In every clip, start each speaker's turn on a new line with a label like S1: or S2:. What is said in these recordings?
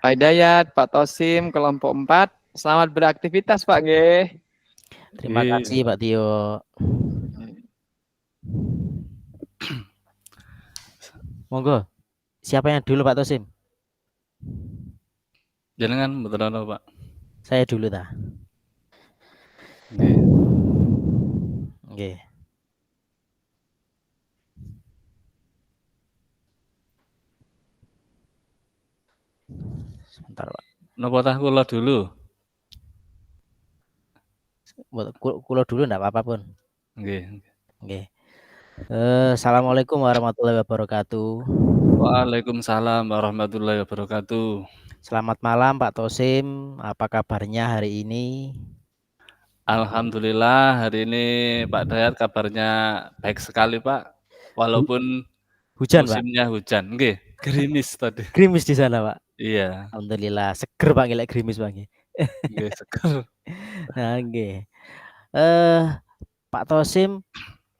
S1: Pak Hidayat, Pak Tosim, kelompok 4. Selamat beraktivitas, Pak G.
S2: Terima kasih Pak Tio. Monggo. Siapa yang dulu Pak Tosim?
S3: Jenengan betul Pak.
S2: Saya dulu dah.
S3: Nggih.
S2: Nggih. Sebentar Pak.
S3: Napa tah kula dulu?
S2: Kula dulu enggak apa-apa pun.
S3: Nggih.
S2: Nggih. Assalamualaikum warahmatullahi wabarakatuh.
S3: Waalaikumsalam warahmatullahi wabarakatuh.
S2: Selamat malam Pak Tosim. Apa kabarnya hari ini?
S3: Alhamdulillah hari ini Pak Dayat kabarnya baik sekali Pak. Walaupun
S2: Hujan Pak.
S3: musimnya hujan. Nggih, gerimis tadi.
S2: Gerimis di sana Pak.
S3: Iya.
S2: Alhamdulillah seger Pak ngelek gerimis Pak nggih.
S3: Nggih, seger.
S2: Nah, nggih. Pak Tosim,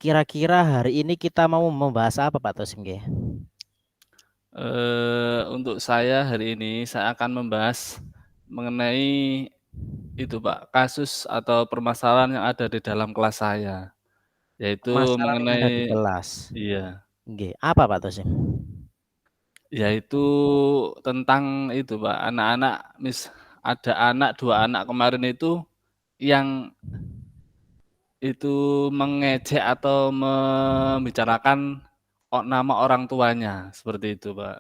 S2: kira-kira hari ini kita mau membahas apa Pak Tosim nggih?
S3: Untuk saya hari ini saya akan membahas mengenai itu Pak, kasus atau permasalahan yang ada di dalam kelas saya. Yaitu
S2: Masalah yang ada di
S3: mengenai
S2: kelas.
S3: iya,
S2: Nggih, apa Pak Tosim?
S3: yaitu tentang itu Pak, anak-anak ada anak, 2 anak kemarin itu yang itu mengejek atau membicarakan nama orang tuanya, seperti itu Pak.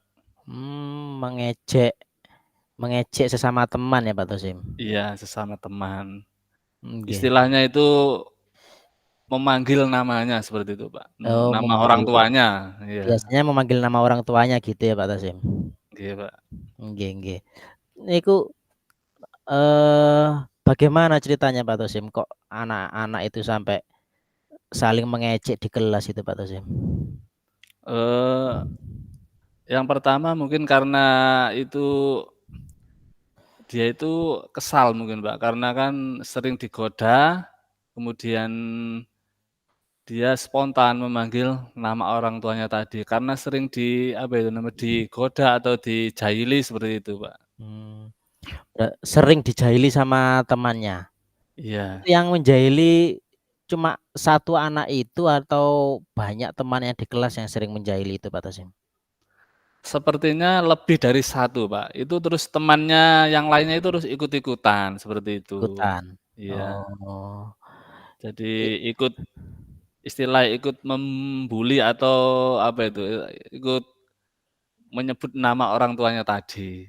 S2: Mengejek sesama teman ya Pak Tosim?
S3: Iya, sesama teman.
S2: Nggih.
S3: Istilahnya itu memanggil namanya seperti itu Pak,
S2: Oh,
S3: nama orang
S2: memanggil.
S3: tuanya, iya.
S2: Biasanya memanggil nama orang tuanya gitu ya Pak Tosim?
S3: Nggih Pak.
S2: Nggih, nggih. Niku bagaimana ceritanya Pak Tosim? Kok anak-anak itu sampai saling mengejek di kelas itu Pak Tosim?
S3: Yang pertama mungkin karena itu dia itu kesal mungkin Pak, karena kan sering digoda, kemudian dia spontan memanggil nama orang tuanya tadi, karena sering digoda atau dijaili seperti itu Pak.
S2: Sering dijaili sama temannya.
S3: Iya.
S2: Yang menjahili cuma satu anak itu atau banyak teman yang di kelas yang sering menjahili itu Pak Tosim?
S3: Sepertinya lebih dari satu Pak, itu terus temannya yang lainnya itu terus ikut-ikutan, seperti itu.
S2: Ikutan.
S3: Iya.
S2: Oh.
S3: Jadi ikut membuli atau ikut menyebut nama orang tuanya tadi.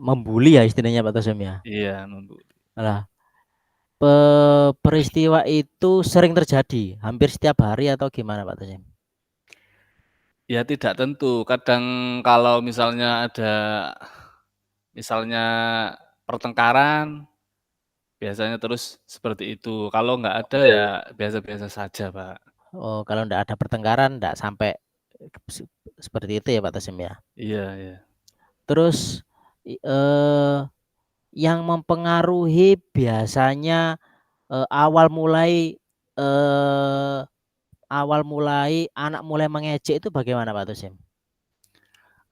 S2: Membuli ya istilahnya Pak Tosim ya.
S3: Iya, membuli.
S2: Lah, peristiwa itu sering terjadi hampir setiap hari atau gimana Pak Tosim?
S3: Ya tidak tentu, kadang kalau misalnya pertengkaran, biasanya terus seperti itu. Kalau nggak ada ya biasa-biasa saja, Pak.
S2: Oh, kalau enggak ada pertengkaran enggak sampai seperti itu ya Pak Tosim ya.
S3: Iya, iya.
S2: Terus yang mempengaruhi biasanya awal mulai anak mulai mengejek itu bagaimana Pak Tosim?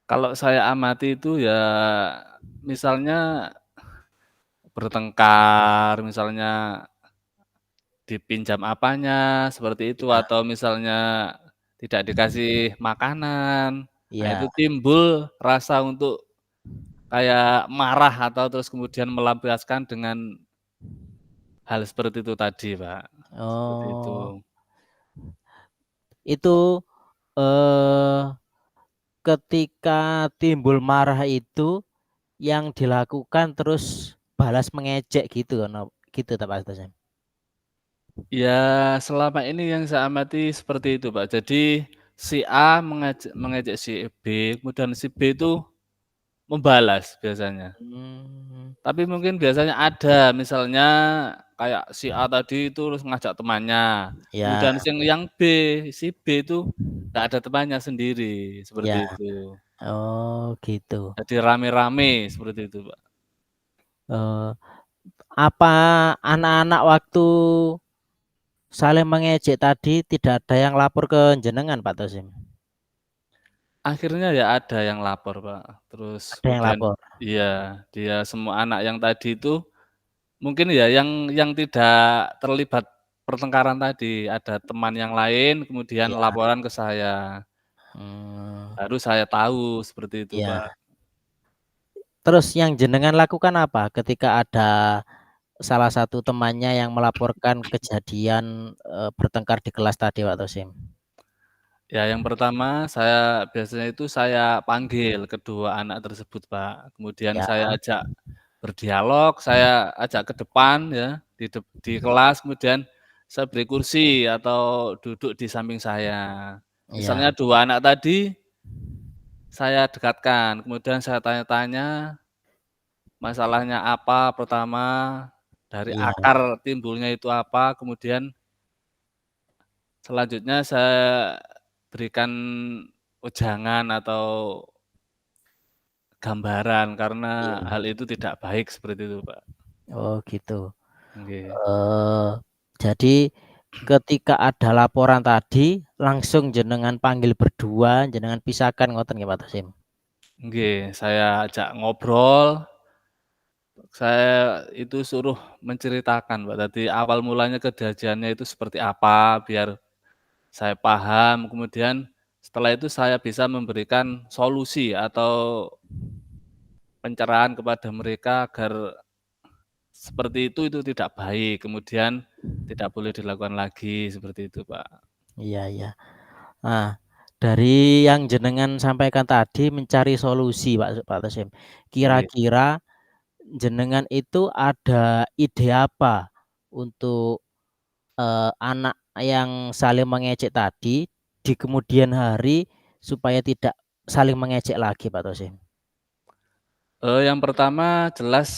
S3: Kalau saya amati itu ya misalnya bertengkar, misalnya dipinjam apanya, seperti itu,
S2: Ya,
S3: atau misalnya tidak dikasih makanan. Nah,
S2: iya.
S3: itu timbul rasa untuk kayak marah atau terus kemudian melampiaskan dengan hal seperti itu tadi, Pak. Seperti itu.
S2: Oh, itu eh ketika timbul marah itu yang dilakukan terus balas mengejek gitu kan gitu tak Pak Tosim?
S3: Ya, selama ini yang saya amati seperti itu, Pak. Jadi si A mengejek si B, kemudian si B itu membalas biasanya.
S2: Hmm,
S3: Tapi mungkin biasanya ada, misalnya kayak si A tadi itu terus ngajak temannya,
S2: ya,
S3: kemudian si B itu nggak ada temannya sendiri,
S2: ya.
S3: seperti itu.
S2: Oh, gitu.
S3: Jadi rame-rame seperti itu, Pak.
S2: Eh, apa anak-anak waktu saling mengejek tadi tidak ada yang lapor ke jenengan Pak Tosim?
S3: Akhirnya ya ada yang lapor, Pak. Terus
S2: Ada yang
S3: kemudian
S2: lapor?
S3: iya, dia semua anak yang tadi itu mungkin ya yang tidak terlibat pertengkaran tadi, ada teman yang lain kemudian
S2: Iya,
S3: laporan ke saya.
S2: mmm,
S3: Baru saya tahu seperti itu,
S2: iya.
S3: Pak.
S2: Terus yang jenengan lakukan apa ketika ada salah satu temannya yang melaporkan kejadian, bertengkar di kelas tadi, Pak Tosim?
S3: Ya yang pertama biasanya itu saya panggil kedua anak tersebut, Pak. Kemudian
S2: Ya,
S3: saya ajak berdialog, saya ajak ke depan ya, di kelas, kemudian saya beri kursi atau duduk di samping saya.
S2: iya,
S3: Misalnya 2 anak tadi saya dekatkan, kemudian saya tanya-tanya masalahnya apa pertama, dari
S2: iya,
S3: akar timbulnya itu apa, kemudian selanjutnya saya berikan wejangan atau gambaran karena
S2: iya.
S3: hal itu tidak baik seperti itu, Pak.
S2: Oh gitu.
S3: Nggih.
S2: Eee, jadi ketika ada laporan tadi langsung jenengan panggil berdua, jenengan pisahkan ngoten nggih, Pak Tosim?
S3: Nggih, saya ajak ngobrol, saya itu suruh menceritakan, Mbak, tadi awal mulanya kejadiannya itu seperti apa, biar saya paham, kemudian setelah itu saya bisa memberikan solusi atau pencerahan kepada mereka agar seperti itu tidak baik, kemudian tidak boleh dilakukan lagi, seperti itu, Pak.
S2: Iya, iya. Nah, dari yang jenengan sampaikan tadi mencari solusi Pak Tosim,
S3: Nggih.
S2: kira-kira jenengan itu ada ide apa untuk, anak yang saling mengejek tadi di kemudian hari supaya tidak saling mengejek lagi Pak Tosim?
S3: Yang pertama jelas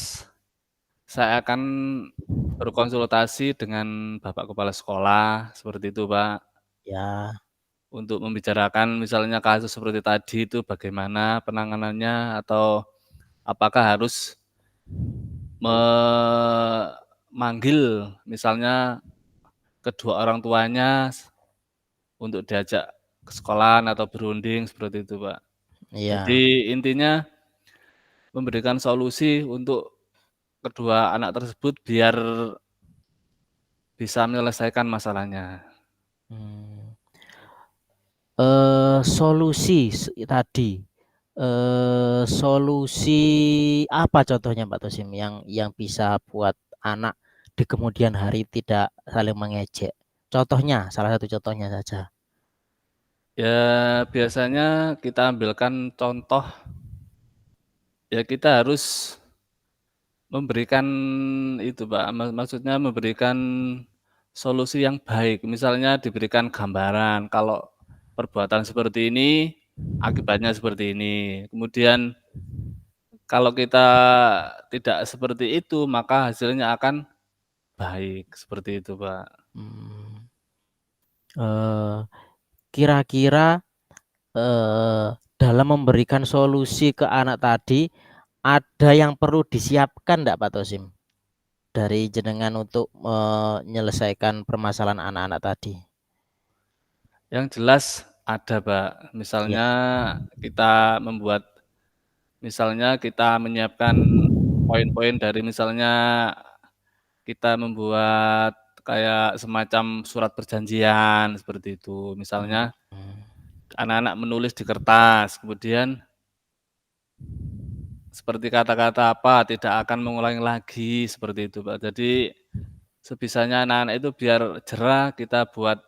S3: saya akan berkonsultasi dengan Bapak Kepala Sekolah, seperti itu, Pak,
S2: Ya,
S3: untuk membicarakan misalnya kasus seperti tadi itu bagaimana penanganannya atau apakah harus memanggil misalnya kedua orang tuanya untuk diajak ke sekolahan atau berunding seperti itu, Pak.
S2: iya,
S3: Jadi intinya memberikan solusi untuk kedua anak tersebut biar bisa menyelesaikan masalahnya.
S2: mmm, solusi tadi, solusi apa contohnya Pak Tosim yang bisa buat anak di kemudian hari tidak saling mengejek? Contohnya, salah satu contohnya saja.
S3: Ya biasanya kita ambilkan contoh, ya kita harus memberikan itu, Pak, maksudnya memberikan solusi yang baik. Misalnya diberikan gambaran, kalau perbuatan seperti ini, akibatnya seperti ini. Kemudian kalau kita tidak seperti itu, maka hasilnya akan baik, seperti itu, Pak.
S2: Mmm, eee, kira-kira, dalam memberikan solusi ke anak tadi, ada yang perlu disiapkan ndak Pak Tosim, dari jenengan untuk menyelesaikan permasalahan anak-anak tadi?
S3: Yang jelas ada, Pak.
S2: Iya,
S3: Misalnya kita menyiapkan poin-poin dari misalnya kita membuat kayak semacam surat perjanjian, seperti itu. Misalnya
S2: mhm,
S3: anak-anak menulis di kertas, kemudian seperti kata-kata apa, tidak akan mengulangi lagi, seperti itu, Pak. Jadi sebisanya anak-anak itu biar jerah, kita buat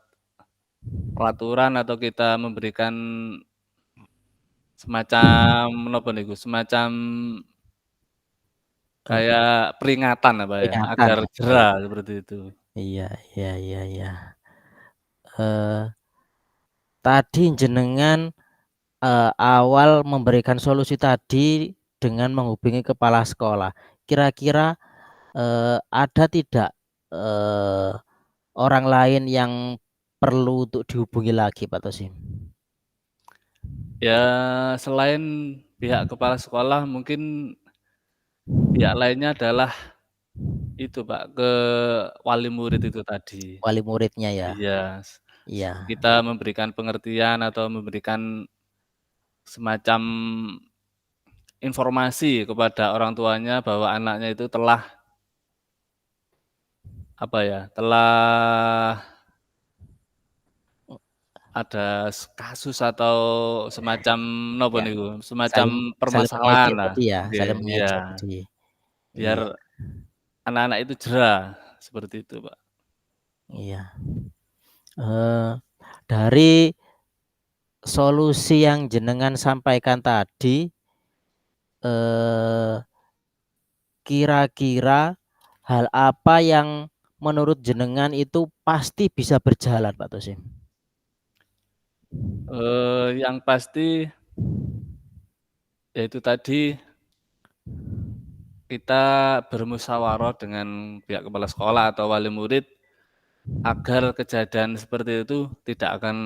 S3: peraturan atau kita memberikan semacam napa niku, semacam
S2: eee,
S3: kayak peringatan apa ya,
S2: peringatan
S3: agar
S2: ya? Iya,
S3: jera seperti itu.
S2: iya, iya, iya, iya. Tadi jenengan, awal memberikan solusi tadi dengan menghubungi kepala sekolah. Kira-kira, ada tidak, eee, orang lain yang perlu untuk dihubungi lagi Pak Tosim?
S3: Ya selain pihak kepala sekolah mungkin pihak lainnya adalah itu, Pak, ke wali murid itu tadi.
S2: Wali muridnya ya?
S3: Iya,
S2: Iya,
S3: kita memberikan pengertian atau memberikan semacam informasi kepada orang tuanya bahwa anaknya itu telah telah ada kasus atau semacam nopo
S2: Ya,
S3: niku, semacam
S2: saling saling
S3: permasalahan
S2: mengejek
S3: lah.
S2: tadi ya,
S3: Nggih,
S2: saling
S3: iya.
S2: mengejek tadi.
S3: Biar
S2: Iya,
S3: anak-anak itu jera, seperti itu, Pak.
S2: iya. Dari solusi yang jenengan sampaikan tadi, kira-kira hal apa yang menurut jenengan itu pasti bisa berjalan, Pak Tosim?
S3: Yang pasti yaitu tadi kita bermusyawarah dengan pihak kepala sekolah atau wali murid agar kejadian seperti itu tidak akan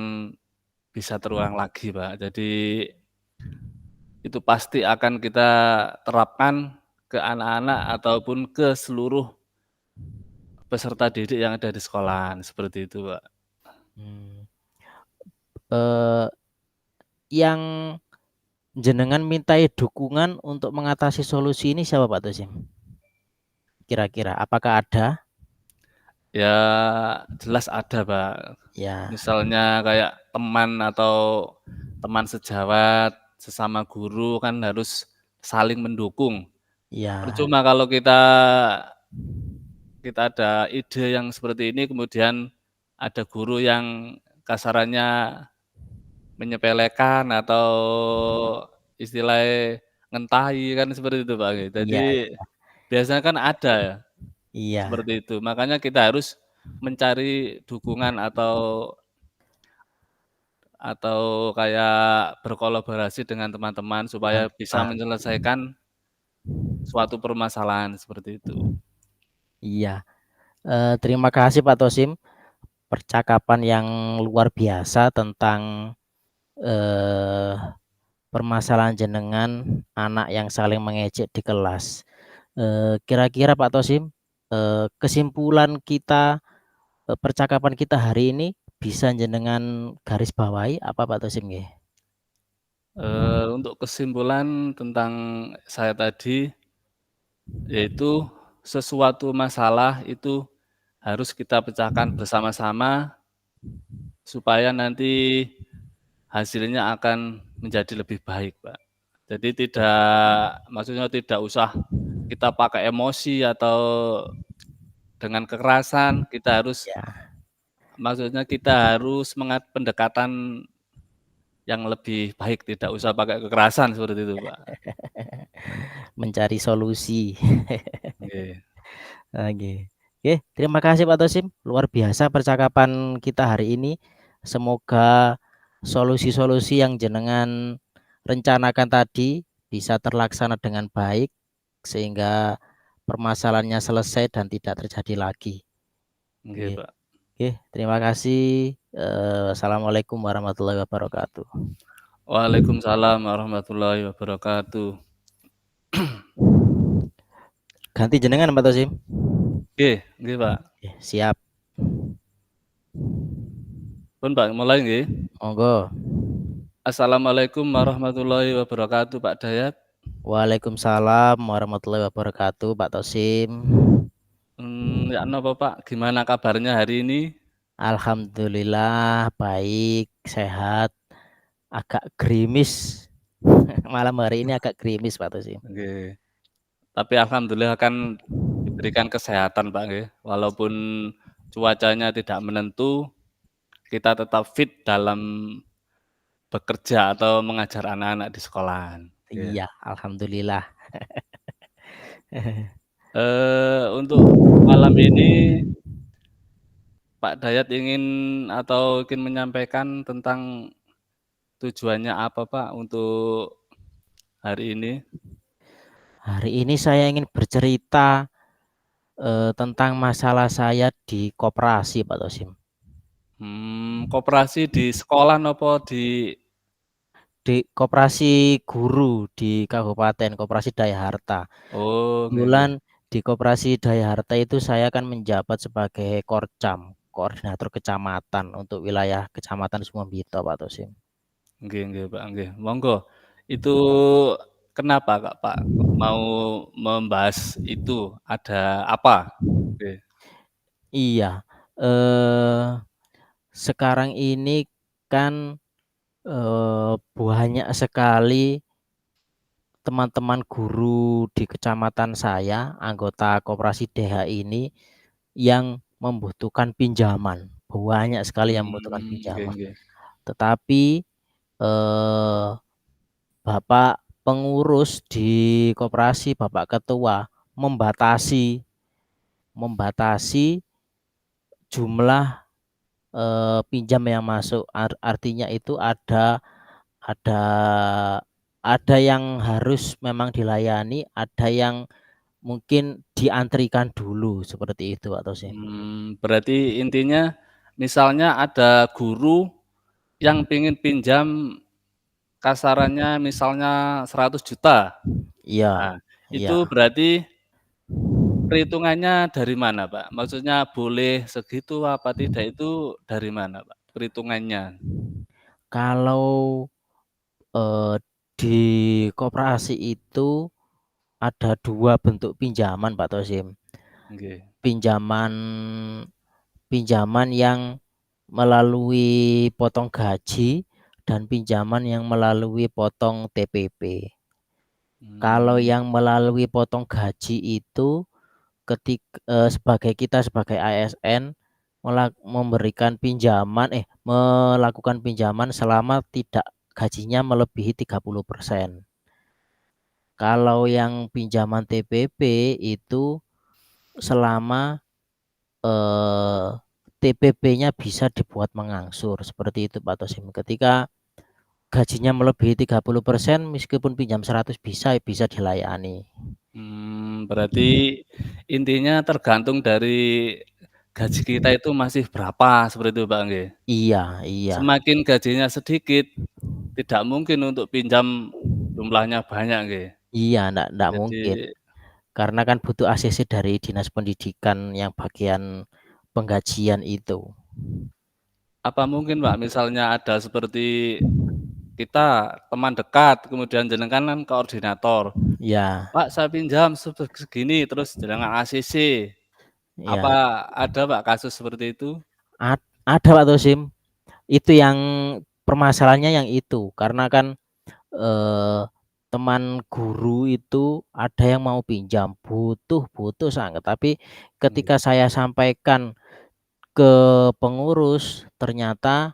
S3: bisa terulang lagi, Pak. Jadi itu pasti akan kita terapkan ke anak-anak ataupun ke seluruh peserta didik yang ada di sekolahan, seperti itu, Pak.
S2: Hmm. Eh, yang jenengan mintai dukungan untuk mengatasi solusi ini siapa, Pak Tosim? Kira-kira apakah ada?
S3: Ya jelas ada, Pak.
S2: Ya,
S3: Misalnya kayak teman atau teman sejawat, sesama guru kan harus saling mendukung.
S2: ya,
S3: Percuma kalau kita ada ide yang seperti ini, kemudian ada guru yang kasarannya menyepelekan atau istilahnya ngentahi kan seperti itu, Pak.
S2: iya,
S3: Jadi biasanya kan ada ya
S2: iya.
S3: seperti itu. Makanya kita harus mencari dukungan atau kayak berkolaborasi dengan teman-teman supaya bisa
S2: Teman-teman.
S3: menyelesaikan suatu permasalahan seperti itu.
S2: Iya. Terima kasih Pak Tosim, percakapan yang luar biasa tentang eh, permasalahan jenengan anak yang saling mengejek di kelas. Kira-kira Pak Tosim, kesimpulan kita percakapan kita hari ini bisa jenengan garis bawahi apa Pak Tosim nggih?
S3: Untuk kesimpulan tentang saya tadi, yaitu sesuatu masalah itu harus kita pecahkan bersama-sama supaya nanti hasilnya akan menjadi lebih baik, Pak. Jadi maksudnya tidak usah kita pakai emosi atau dengan kekerasan,
S2: Ya,
S3: maksudnya kita harus pendekatan yang lebih baik, tidak usah pakai kekerasan seperti itu, Pak.
S2: mencari solusi.
S3: Oke.
S2: Oke. Oke, terima kasih Pak Tosim. Luar biasa percakapan kita hari ini. Semoga solusi-solusi yang jenengan rencanakan tadi bisa terlaksana dengan baik sehingga permasalahannya selesai dan tidak terjadi lagi.
S3: Oke,
S2: Oke,
S3: Pak.
S2: oke, terima kasih. Assalamualaikum warahmatullahi wabarakatuh.
S3: Waalaikumsalam warahmatullahi wabarakatuh.
S2: Ganti jenengan Pak Tosim.
S3: Oke, nggih, Pak.
S2: Oke, siap.
S3: Pun Pak, mulai nggih.
S2: Monggo.
S3: Assalamualaikum warahmatullahi wabarakatuh, Pak Dayat.
S2: Waalaikumsalam warahmatullahi wabarakatuh, Pak Tosim.
S3: Ya napa Pak, gimana kabarnya hari ini?
S2: Alhamdulillah baik, sehat, agak gerimis. Malam hari ini agak gerimis, Pak Tosim.
S3: Nggih. Tapi alhamdulillah kan diberikan kesehatan, Pak, nggih. Walaupun cuacanya tidak menentu, kita tetap fit dalam bekerja atau mengajar anak-anak di sekolahan. Nggih.
S2: Iya, alhamdulillah.
S3: Untuk malam ini Pak Dayat ingin menyampaikan tentang tujuannya apa, Pak, untuk hari ini?
S2: Hari ini saya ingin bercerita tentang masalah saya di koperasi, Pak Tosim.
S3: Koperasi di sekolah nopo di
S2: Di koperasi guru di Kabupaten Koperasi Daya Harta.
S3: oh, nggih nggih.
S2: Kebetulan di Koperasi Daya Harta itu saya akan menjabat sebagai Korcam, koordinator kecamatan untuk wilayah Kecamatan Sumbito, Pak Tosim.
S3: nggih, Pak, nggih. Monggo. Itu kenapa Kak, Pak, kok mau membahas itu? Ada apa? Oke.
S2: Iya, eee, sekarang ini kan, banyak sekali teman-teman guru di kecamatan saya, anggota koperasi DH ini, yang membutuhkan pinjaman. Banyak sekali yang membutuhkan
S3: Nggih,
S2: pinjaman.
S3: nggih.
S2: Tetapi, eee, bapak pengurus di koperasi, bapak ketua membatasi membatasi jumlah, pinjam yang masuk. Artinya itu ada ada yang harus memang dilayani, ada yang mungkin diantrikan dulu, seperti itu Pak Tosin.
S3: Berarti intinya misalnya ada guru yang pengen pinjam kasarannya misalnya 100 juta.
S2: Iya,
S3: Nah,
S2: iya.
S3: itu berarti perhitungannya dari mana, Pak? Maksudnya boleh segitu apa tidak itu dari mana, Pak, perhitungannya?
S2: Kalau, eee, di koperasi itu ada 2 bentuk pinjaman Pak Tosim.
S3: Nggih.
S2: Pinjaman pinjaman yang melalui potong gaji dan pinjaman yang melalui potong TPP. Kalau
S3: Mmm,
S2: yang melalui potong gaji itu sebagai kita sebagai ASN memberikan pinjaman melakukan pinjaman selama tidak gajinya melebihi 30%. Kalau yang pinjaman TPP itu selama, TPP-nya bisa dibuat mengangsur, seperti itu Pak Tosim. Ketika gajinya melebihi 30% meskipun pinjam 100 bisa dilayani.
S3: berarti intinya tergantung dari gaji kita itu masih berapa, seperti itu, Pak, nggih?
S2: Iya, iya.
S3: Semakin gajinya sedikit, tidak mungkin untuk pinjam jumlahnya banyak, nggih.
S2: Iya, ndak mungkin.
S3: Jadi,
S2: Karena kan butuh ACC dari Dinas Pendidikan yang bagian penggajian itu.
S3: apa mungkin, Pak, misalnya ada seperti kita teman dekat, kemudian jenengan kan koordinator,
S2: Ya,
S3: "Pak, saya pinjam segini," terus jenengan ACC.
S2: ya.
S3: Apa ada, Pak, kasus seperti itu?
S2: Ada Pak Tosim, itu yang permasalahannya yang itu, karena kan, eee, teman guru itu ada yang mau pinjam, butuh butuh sangat, tapi
S3: Nggih.
S2: ketika saya sampaikan ke pengurus ternyata,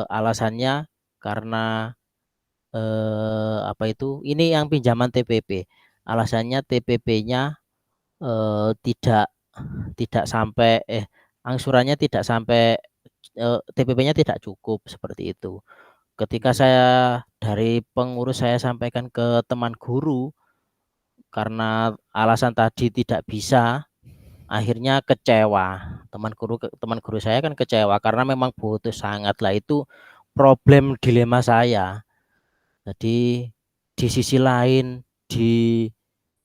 S2: alasannya karena, apa itu, ini yang pinjaman TPP, alasannya TPP-nya, tidak tidak sampai angsurannya tidak sampai, TPP-nya tidak cukup, seperti itu. Ketika
S3: Nggih.
S2: saya dari pengurus saya sampaikan ke teman guru, karena alasan tadi tidak bisa, akhirnya kecewa. Teman guru saya kan kecewa karena memang butuh sangat, lah itu problem dilema saya. Jadi di sisi lain, di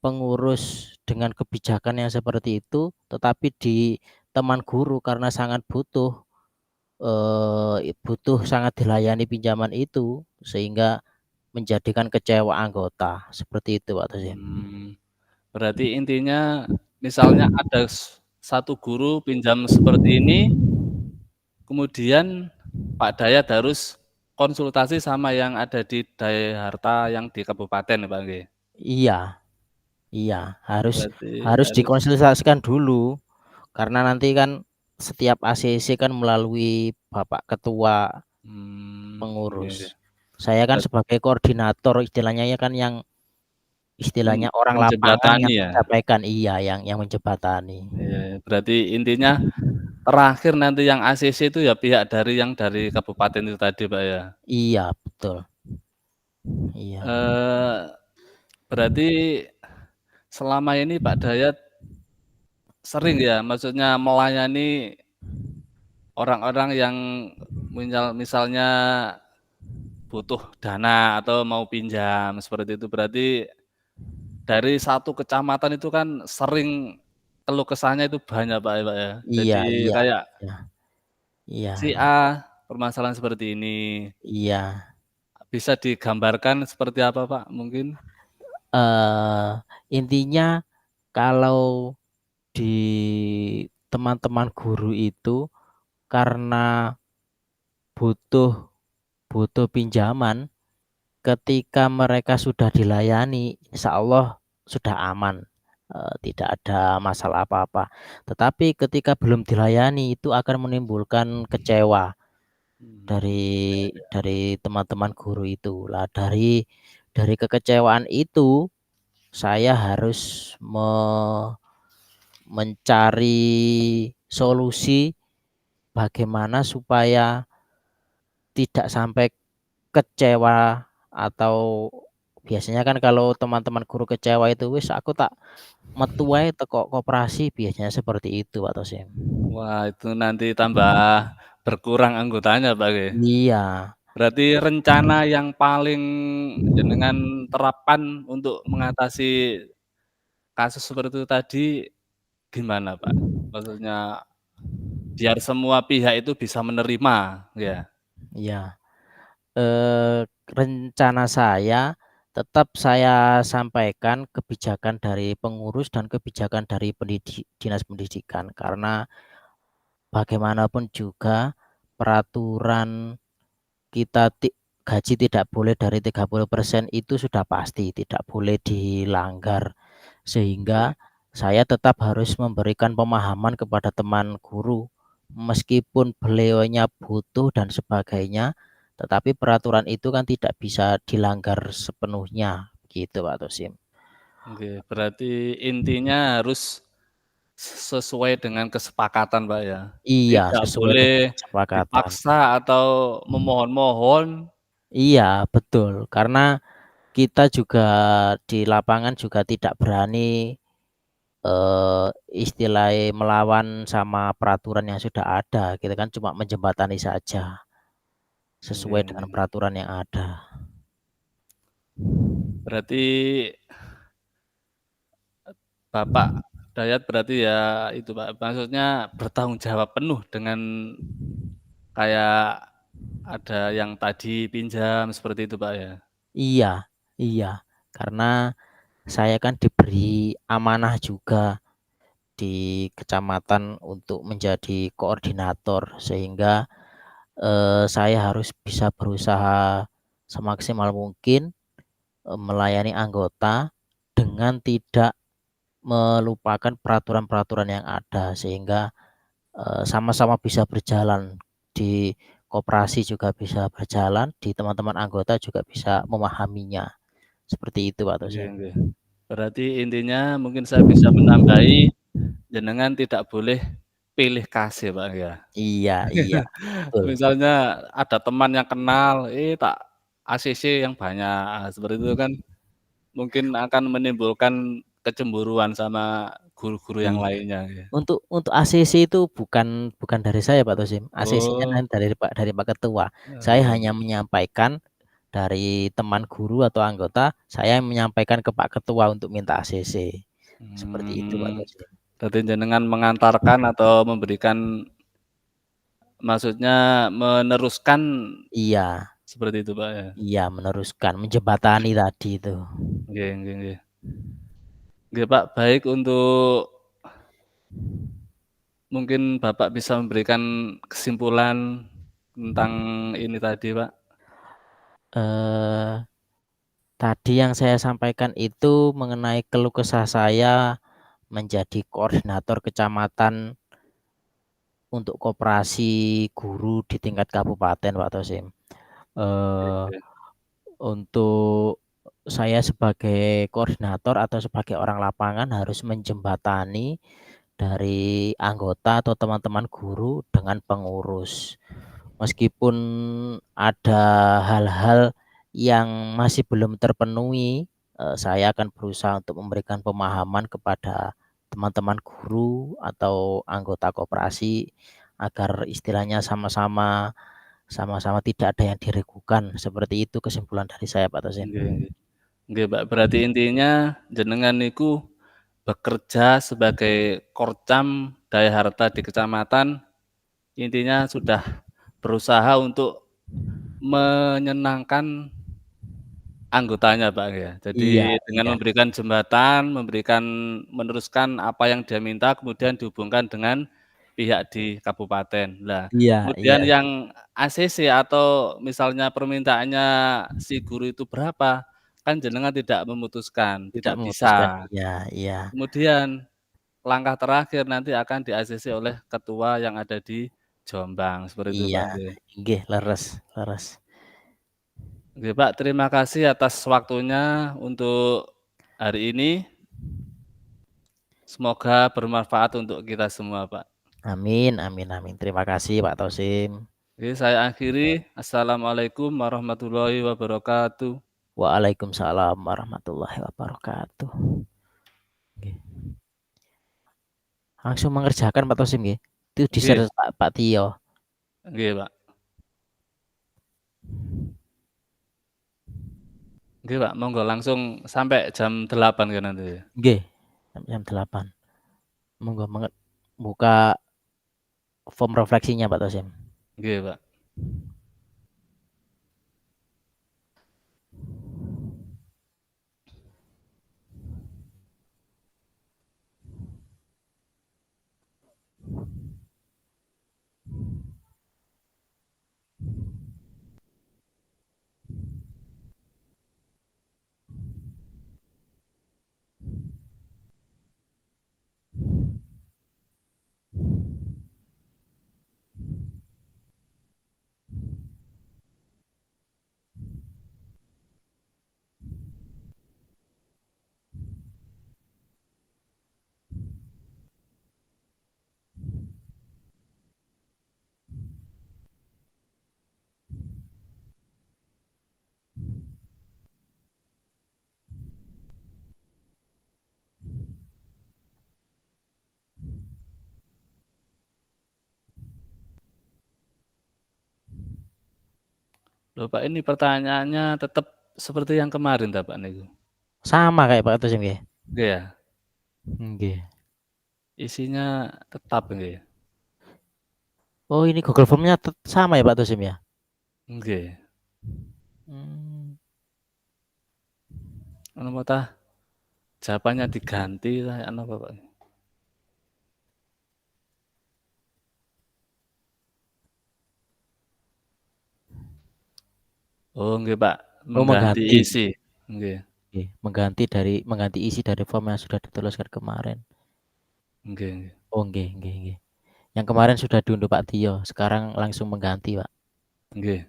S2: pengurus dengan kebijakan yang seperti itu, tetapi di teman guru karena sangat butuh sangat dilayani pinjaman itu, sehingga menjadikan kecewa anggota, seperti itu Pak Tosim.
S3: Berarti intinya misalnya ada satu guru pinjam seperti ini, kemudian Pak Dayat harus konsultasi sama yang ada di Dayharta yang di kabupaten ya, Pak, nggih?
S2: Iya, iya, harus
S3: Berarti
S2: harus
S3: harus
S2: dikonsultasikan dulu, karena nanti kan setiap ACC kan melalui Bapak Ketua
S3: nggih,
S2: Pengurus.
S3: nggih.
S2: Saya kan
S3: Berat
S2: sebagai koordinator istilahnya ya kan yang istilahnya orang lapangan
S3: menjembatani
S2: yang
S3: ya?
S2: menyampaikan, iya, yang menjembatani.
S3: Iya, iya. Berarti intinya terakhir nanti yang ACC itu ya pihak yang dari kabupaten itu tadi, Pak, ya?
S2: Iya, betul. Iya.
S3: Eee, berarti selama ini Pak Dayat sering ya, maksudnya melayani orang-orang yang misalnya butuh dana atau mau pinjam seperti itu. Berarti dari satu kecamatan itu kan sering keluh kesahnya itu banyak, Pak, ya, Pak, ya.
S2: Iya,
S3: Jadi
S2: iya,
S3: kayak
S2: iya, iya.
S3: si A permasalahan seperti ini.
S2: Iya.
S3: Bisa digambarkan seperti apa, Pak, mungkin?
S2: Intinya kalau di teman-teman guru itu karena butuh butuh pinjaman, ketika mereka sudah dilayani, insya Allah sudah aman, tidak ada masalah apa-apa. Tetapi ketika belum dilayani itu akan menimbulkan kecewa dari teman-teman guru itu. Lah dari kekecewaan itu saya harus mencari solusi bagaimana supaya tidak sampai kecewa atau biasanya kan kalau teman-teman guru kecewa itu wis aku tak metu wae teko koperasi biasanya seperti itu Pak Tosim.
S3: Wah, itu nanti tambah berkurang anggotanya, Pak, nggih.
S2: Iya,
S3: Berarti rencana yang paling jenengan terapkan untuk mengatasi kasus seperti itu tadi gimana, Pak? Maksudnya biar semua pihak itu bisa menerima, ya.
S2: iya. Rencana saya tetap saya sampaikan kebijakan dari pengurus dan kebijakan dari dinas pendidikan karena bagaimanapun juga peraturan kita gaji tidak boleh dari 30% itu sudah pasti tidak boleh dilanggar. Sehingga
S3: Oke.
S2: saya tetap harus memberikan pemahaman kepada teman guru meskipun beliaunya butuh dan sebagainya, tetapi peraturan itu kan tidak bisa dilanggar sepenuhnya gitu Pak Tosim.
S3: Oke, berarti intinya harus sesuai dengan kesepakatan, Pak, ya.
S2: Iya,
S3: Tidak
S2: sesuai dengan
S3: boleh
S2: kesepakatan.
S3: dipaksa atau memohon-mohon.
S2: Iya, betul. Karena kita juga di lapangan juga tidak berani istilahnya melawan sama peraturan yang sudah ada, kita kan cuma menjembatani saja,
S3: Oke,
S2: sesuai dengan
S3: oke.
S2: peraturan yang ada.
S3: Berarti Bapak Dayat berarti ya itu, Pak, maksudnya bertanggung jawab penuh dengan kayak ada yang tadi pinjam seperti itu, Pak, ya?
S2: Iya iya, karena saya kan diberi amanah juga di kecamatan untuk menjadi koordinator, sehingga, saya harus bisa berusaha semaksimal mungkin, melayani anggota dengan tidak melupakan peraturan-peraturan yang ada sehingga, sama-sama bisa berjalan, di koperasi juga bisa berjalan, di teman-teman anggota juga bisa memahaminya, seperti itu Pak
S3: Oke,
S2: Tosim.
S3: oke. Berarti intinya mungkin saya bisa menambahi jenengan tidak boleh pilih kasih, Pak, ya?
S2: Iya iya, betul.
S3: Misalnya ada teman yang kenal, tak ACC yang banyak, seperti itu kan mungkin akan menimbulkan kecemburuan sama guru-guru yang
S2: Iya.
S3: lainnya, ya.
S2: Untuk ACC itu bukan dari saya Pak Tosim, ACC-nya
S3: Oh,
S2: nanti dari Pak Ketua.
S3: oh,
S2: Saya
S3: iya,
S2: hanya menyampaikan dari teman guru atau anggota, saya menyampaikan ke Pak Ketua untuk minta ACC, seperti itu Pak
S3: mmm,
S2: Tosim.
S3: berarti jenengan mengantarkan atau memberikan maksudnya meneruskan
S2: Iya
S3: seperti itu, Pak, ya?
S2: iya, meneruskan, menjembatani tadi itu.
S3: Nggih, nggih, nggih. Nggih, Pak, baik untuk mungkin Bapak bisa memberikan kesimpulan tentang ini tadi, Pak.
S2: Eee, Tadi yang saya sampaikan itu mengenai keluh kesah saya menjadi koordinator kecamatan untuk koperasi guru di tingkat kabupaten Pak Tosim.
S3: Oke,
S2: Eee,
S3: oke.
S2: untuk saya sebagai koordinator atau sebagai orang lapangan harus menjembatani dari anggota atau teman-teman guru dengan pengurus. Meskipun ada hal-hal yang masih belum terpenuhi, saya akan berusaha untuk memberikan pemahaman kepada teman-teman guru atau anggota koperasi agar istilahnya sama-sama tidak ada yang diragukan, seperti itu kesimpulan dari saya Pak Tosin.
S3: Nggih, nggih. Nggih, Pak, berarti intinya jenengan niku bekerja sebagai Korcam Daya Harta di kecamatan, intinya sudah berusaha untuk menyenangkan anggotanya, Pak, ya.
S2: Iya,
S3: Jadi dengan
S2: iya,
S3: memberikan jembatan, meneruskan apa yang dia minta, kemudian dihubungkan dengan pihak di kabupaten. Lah,
S2: iya, iya,
S3: kemudian yang ACC atau misalnya permintaannya si guru itu berapa, kan jenengan tidak memutuskan,
S2: tidak
S3: tidak
S2: memutuskan.
S3: bisa.
S2: Iya, iya,
S3: Kemudian langkah terakhir nanti akan di-ACC oleh ketua yang ada di Jombang, seperti itu,
S2: iya.
S3: Pak, nggih.
S2: Nggih, leres, leres.
S3: Oke, Pak, terima kasih atas waktunya untuk hari ini. Semoga bermanfaat untuk kita semua, Pak.
S2: Amin, amin, amin. Terima kasih Pak Tosim.
S3: Oke, saya akhiri. Assalamualaikum warahmatullahi wabarakatuh.
S2: Waalaikumsalam warahmatullahi wabarakatuh. Nggih. Langsung mengerjakan Pak Tosim nggih. Itu
S3: Oke,
S2: di-share Pak Tio.
S3: oke, Pak. Oke, Pak, monggo langsung sampai jam 8 kan nanti ya?
S2: Nggih, sampai jam 8. Monggo buka form refleksinya Pak Tosim.
S3: Oke, Pak. Loh, Pak, ini pertanyaannya tetap seperti yang kemarin ta, Pak, niku?
S2: Sama kayak Pak Tosim nggih.
S3: Nggih ya?
S2: Nggih.
S3: Isinya tetap nggih?
S2: Oh, ini Google Form-nya sama ya Pak Tosim ya?
S3: Nggih.
S2: Hmm.
S3: Anu apa tah, jawabannya diganti tah anu apa, Pak? Oh, nggih, Pak,
S2: Oh,
S3: mengganti
S2: mengganti.
S3: isi. Nggih,
S2: Oke, mengganti isi dari form yang sudah dituliskan kemarin.
S3: nggih, nggih.
S2: Oh, nggih, nggih, nggih. Yang kemarin sudah diunduh Pak Tio, sekarang langsung mengganti, Pak.
S3: Nggih.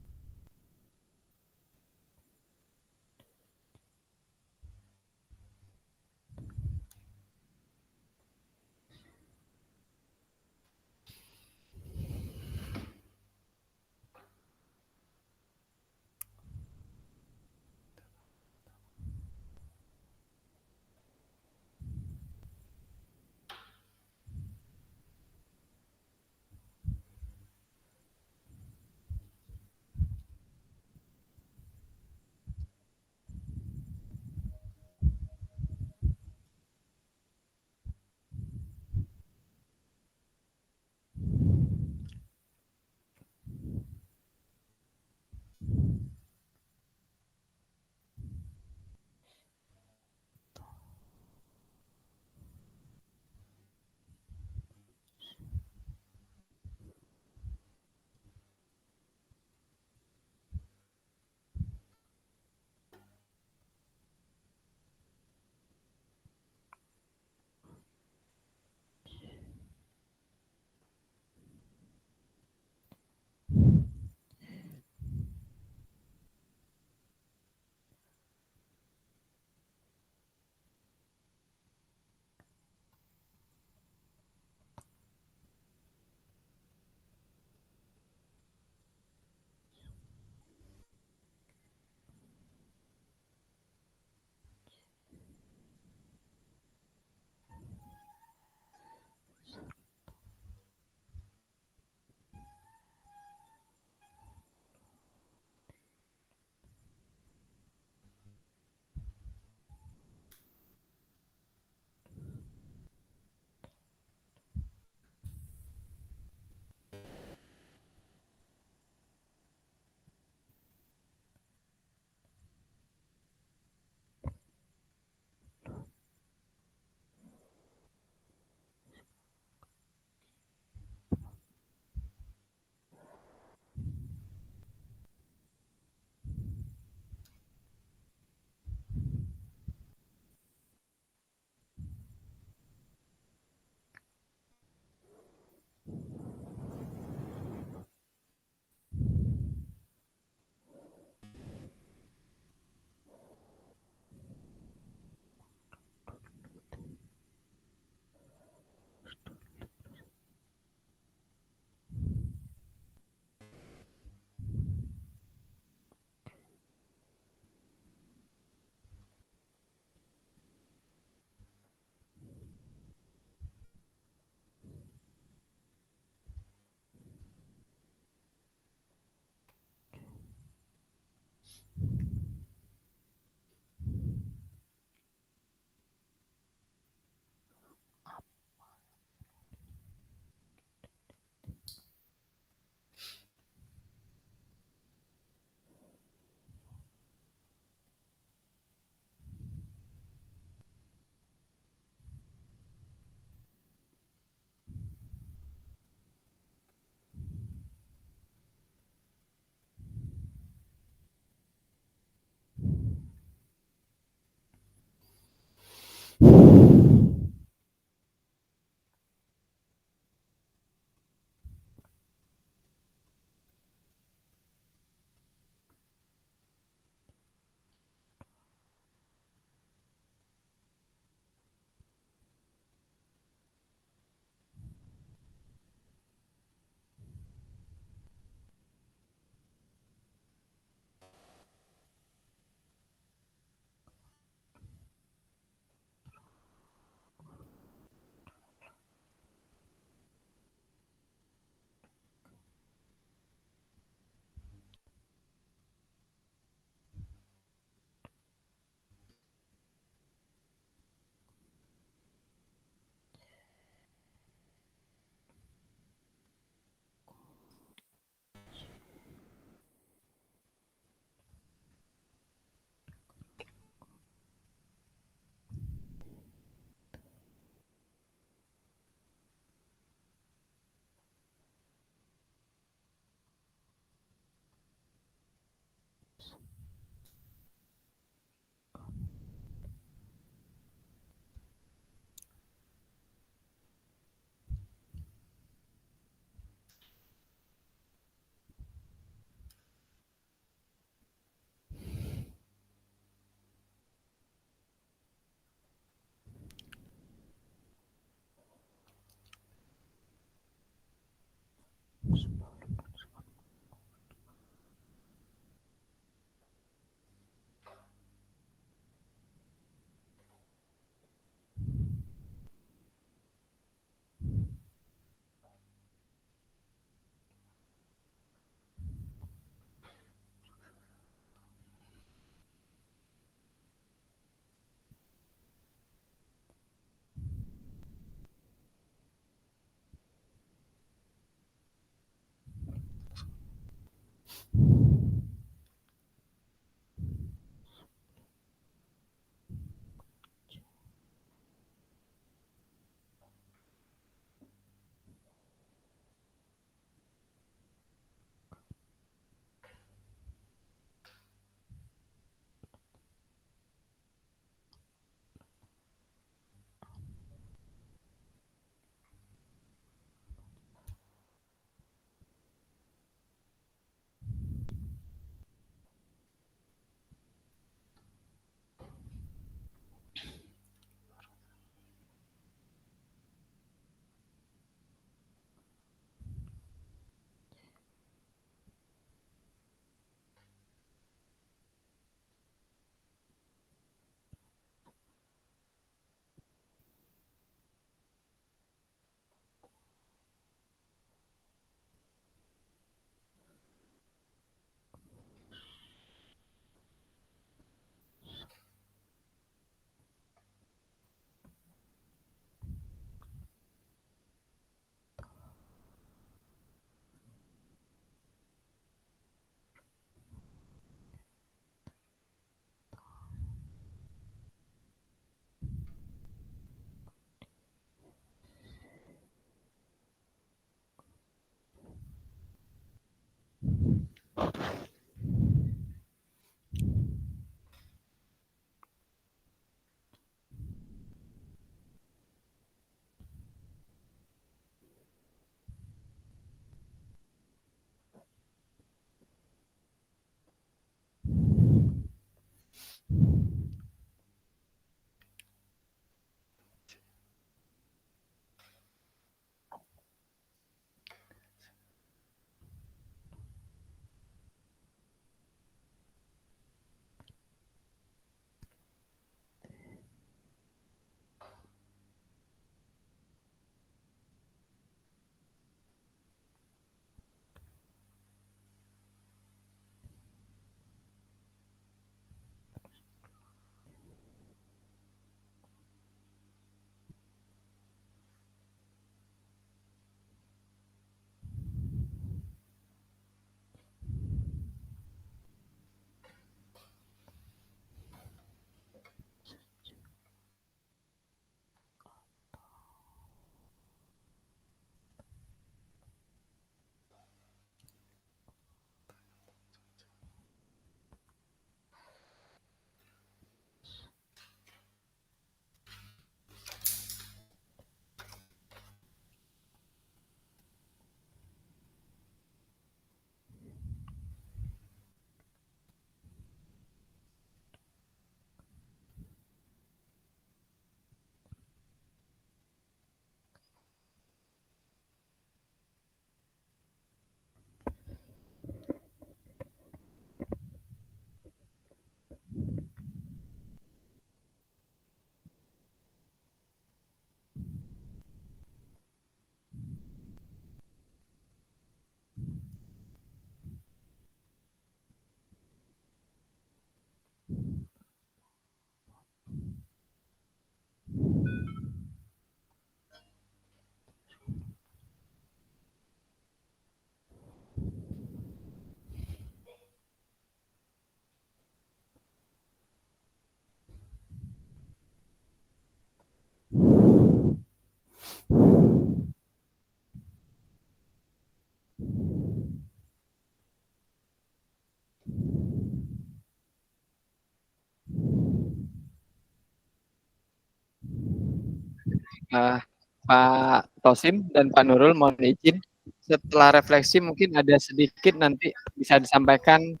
S1: Eh, Pak Tosim dan Pak Nurul, mohon izin setelah refleksi mungkin ada sedikit nanti bisa disampaikan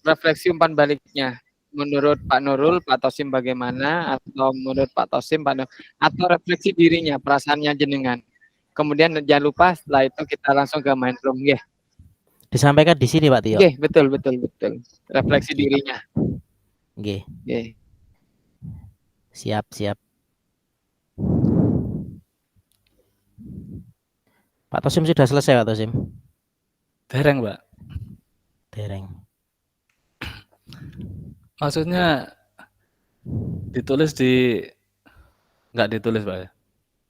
S1: refleksi umpan baliknya. Menurut Pak Nurul, Pak Tosim bagaimana, atau menurut Pak Tosim, Pak Nurul, atau refleksi dirinya, perasaannya jenengan. Kemudian jangan lupa setelah itu kita langsung ke main room, nggih.
S2: Disampaikan di sini Pak Tio.
S1: Nggih, betul. Refleksi dirinya.
S2: Nggih,
S1: Nggih.
S2: siap. Pak Tosim sudah selesai Pak Tosim?
S3: Dereng, Pak.
S2: Dereng.
S3: Maksudnya ditulis nggak ditulis, Pak ya?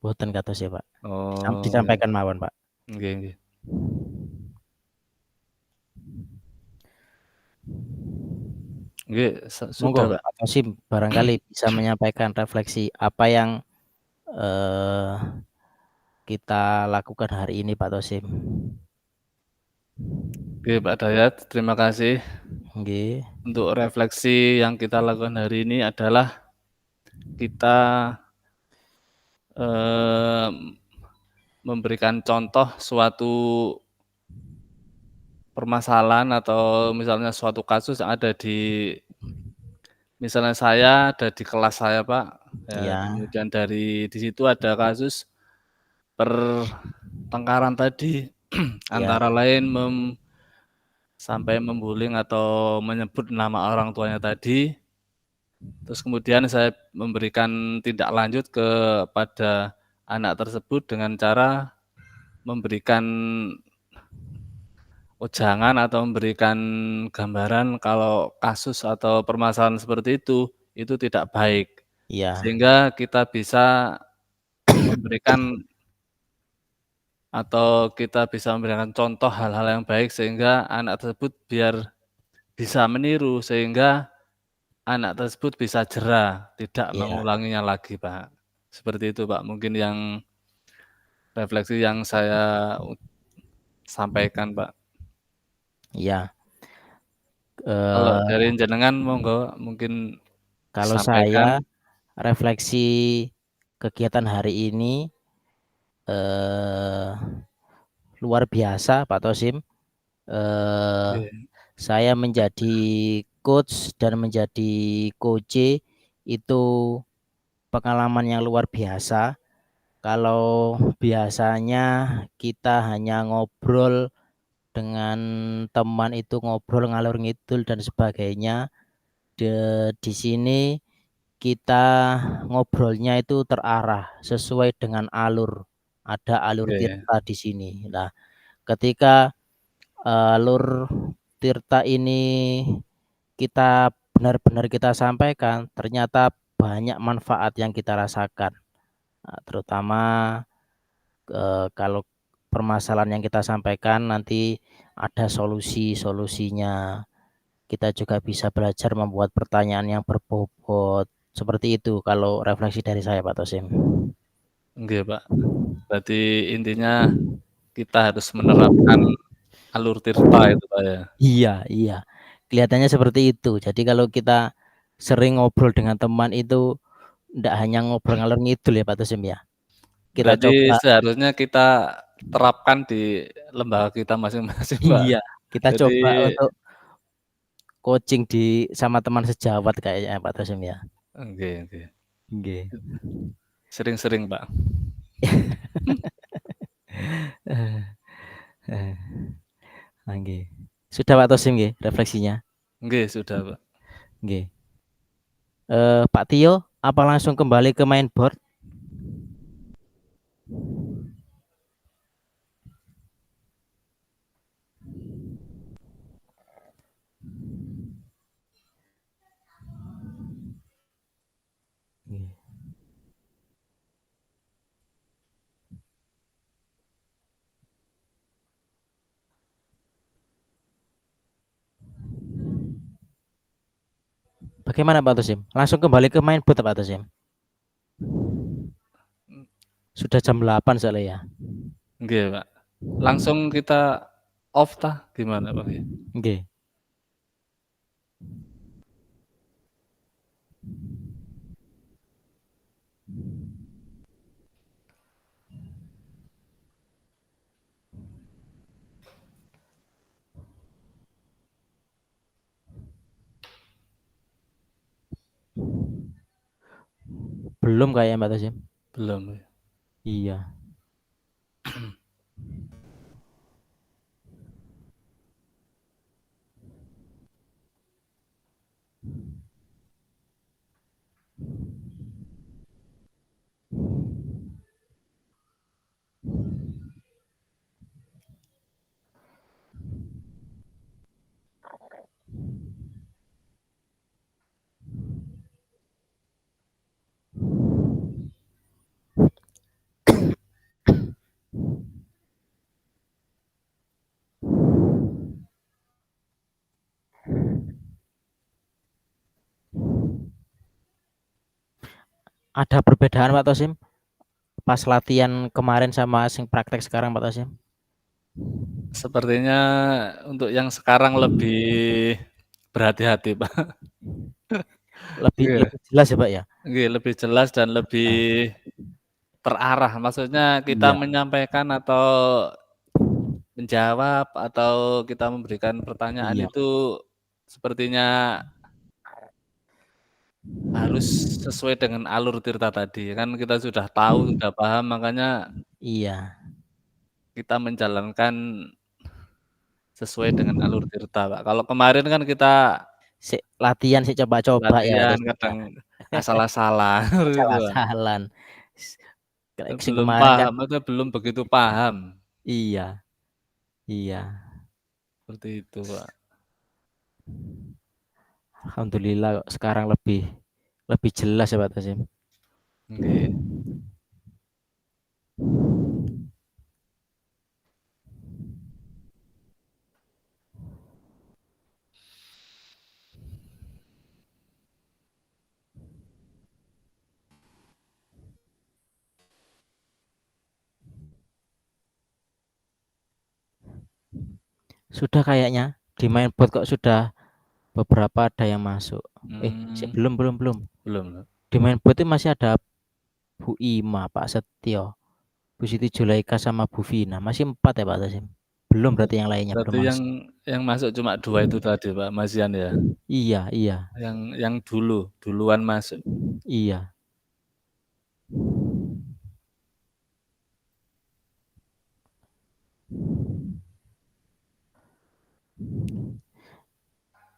S2: Boten kados ya Pak.
S3: Oh,
S2: Disampaikan mawon Pak.
S3: nggih. Nggih, sudah,
S2: Monggo
S3: Pak.
S2: Pak Tosim barangkali bisa menyampaikan refleksi apa yang eh, kita lakukan hari ini Pak Tosim.
S3: Oke, Pak Dayat, terima kasih.
S2: Nggih.
S3: Untuk refleksi yang kita lakukan hari ini adalah kita memberikan contoh suatu permasalahan atau misalnya suatu kasus yang ada di, misalnya saya ada di kelas saya, Pak. Ya,
S2: Ya.
S3: kemudian di situ ada kasus pertengkaran tadi antara lain sampai membullying atau menyebut nama orang tuanya tadi. Terus kemudian saya memberikan tindak lanjut kepada anak tersebut dengan cara memberikan ujangan atau memberikan gambaran kalau kasus atau permasalahan seperti itu tidak baik.
S2: Iya.
S3: Sehingga kita bisa memberikan contoh hal-hal yang baik sehingga anak tersebut biar bisa meniru, sehingga anak tersebut bisa jera, tidak
S2: Iya.
S3: mengulanginya lagi, Pak. Seperti itu, Pak, mungkin yang refleksi yang saya sampaikan, Pak.
S2: Iya.
S3: Kalau dari jenengan monggo mungkin
S2: Kalau
S3: sampaikan.
S2: saya refleksi kegiatan hari ini luar biasa Pak Tosim. Saya menjadi coach dan menjadi coach itu pengalaman yang luar biasa. Kalau biasanya kita hanya ngobrol dengan teman itu ngobrol ngalur ngidul dan sebagainya. Di sini kita ngobrolnya itu terarah sesuai dengan alur. Ada alur tirta di sini. Nah, ketika alur tirta ini kita benar-benar kita sampaikan, ternyata banyak manfaat yang kita rasakan. Nah, terutama kalau permasalahan yang kita sampaikan nanti ada solusinya. Kita juga bisa belajar membuat pertanyaan yang berbobot. Seperti itu kalau refleksi dari saya Pak Tosim.
S3: Nggih, Pak. Berarti intinya kita harus menerapkan alur tirta itu, Pak, ya.
S2: Iya. Kelihatannya seperti itu. Jadi kalau kita sering ngobrol dengan teman itu enggak hanya ngobrol ngalor ngidul ya Pak Tosim ya. Kita
S3: Berarti
S2: coba.
S3: seharusnya kita terapkan di lembaga kita masing-masing, Pak.
S2: Iya, kita
S3: Jadi
S2: coba untuk coaching sama teman sejawat kayaknya Pak Tosim ya.
S3: nggih.
S2: Nggih.
S3: Sering-sering, Pak.
S2: Nggih. Sudah Pak Tosim nggih refleksinya?
S3: Nggih, sudah, Pak.
S2: Nggih. Pak Tio, apa langsung kembali ke main board? Bagaimana Pak Tosim? Langsung kembali ke main board Pak Tosim? Sudah jam 8 soalnya ya.
S3: Nggih, Pak. Langsung kita off tah gimana, Pak?
S2: Nggih. Belum kayaknya Mbak Tasim.
S3: Belum.
S2: Iya. Ada perbedaan Pak Tasim pas latihan kemarin sama sing praktek sekarang Pak Tasim?
S3: Sepertinya untuk yang sekarang lebih berhati-hati, Pak.
S2: Lebih
S3: Iya.
S2: lebih jelas ya Pak ya?
S3: Nggih, lebih jelas dan lebih terarah. Maksudnya kita
S2: Iya.
S3: menyampaikan atau menjawab atau kita memberikan pertanyaan
S2: Iya.
S3: itu sepertinya harus sesuai dengan alur Tirta tadi. Kan kita sudah tahu, sudah paham, makanya
S2: Iya.
S3: kita menjalankan sesuai dengan alur Tirta, Pak. Kalau kemarin kan kita
S2: Latihan coba-coba ya
S3: latihan
S2: terus
S3: kadang asal-asalan seperti itu, Pak.
S2: asal-asalan. Sing
S3: Belum
S2: kemarin kan
S3: paham atau belum begitu paham.
S2: iya. Iya.
S3: Seperti itu, Pak.
S2: Alhamdulillah kok sekarang lebih jelas ya Pak Tasim.
S3: Nggih.
S2: Sudah kayaknya di mainboard kok sudah beberapa ada yang masuk. Belum.
S3: Belum, Pak.
S2: Di mainboard itu masih ada Bu Ima, Pak Setio, Bu Siti Julaika sama Bu Vina. Masih 4 ya Pak Tasim. Belum berarti yang lainnya
S3: Berarti
S2: belum
S3: yang
S2: masuk.
S3: masuk cuma 2 itu tadi, Pak, Masian ya?
S2: Iya, iya,
S3: Yang duluan masuk.
S2: iya.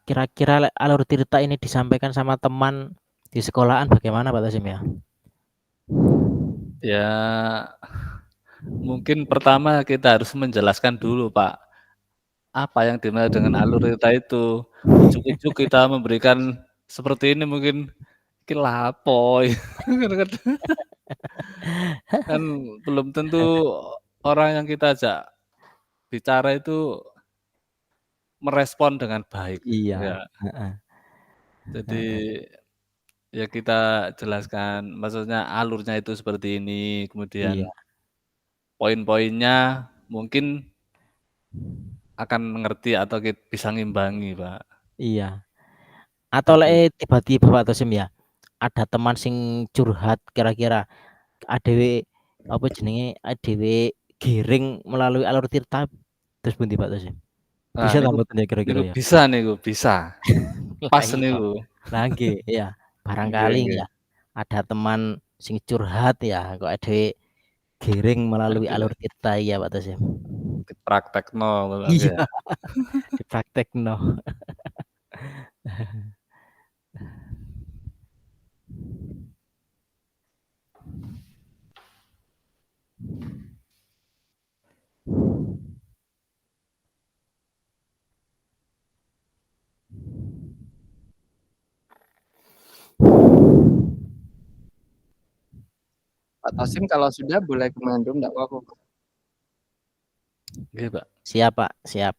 S2: Kira-kira alur Tirta ini disampaikan sama teman di sekolahan bagaimana Pak Tasim ya?
S3: Ya, mungkin pertama kita harus menjelaskan dulu, Pak, apa yang dimaksud dengan alur Tirta itu. Ujuk-ujuk kita memberikan seperti ini mungkin, "Iki lapo?" Kan belum tentu orang yang kita ajak bicara itu merespon dengan baik,
S2: Iya,
S3: ya.
S2: heeh,
S3: Jadi,
S2: heeh.
S3: ya kita jelaskan, maksudnya alurnya itu seperti ini, kemudian
S2: Iya,
S3: poin-poinnya mungkin akan mengerti atau bisa ngimbangi, Pak,
S2: iya. Atau
S3: seperti itu.
S2: tiba-tiba Pak Tasim ya, ada teman sing curhat kira-kira adewe apa jenenge adewe giring melalui alur Tirta terus pundi Pak Tasim?
S3: Nah,
S2: Bisa ta
S3: niku
S2: mboten ya kira-kira
S3: niku
S2: ya?
S3: bisa niku, bisa.
S2: Lah
S3: Pas
S2: iya.
S3: niku.
S2: Lah nggih, iya.
S3: Nggih
S2: Barangkali
S3: nggih.
S2: ya ada teman sing curhat ya kok adewe giring melalui
S3: Nggih,
S2: alur Tirta ya Pak Tasim.
S3: dipraktekno ngono
S2: Iya,
S3: ya.
S2: dipraktekno.
S1: Pak Tasim kalau sudah boleh ke Mandum enggak apa-apa.
S3: Nggih, Pak.
S2: Siap Pak, siap.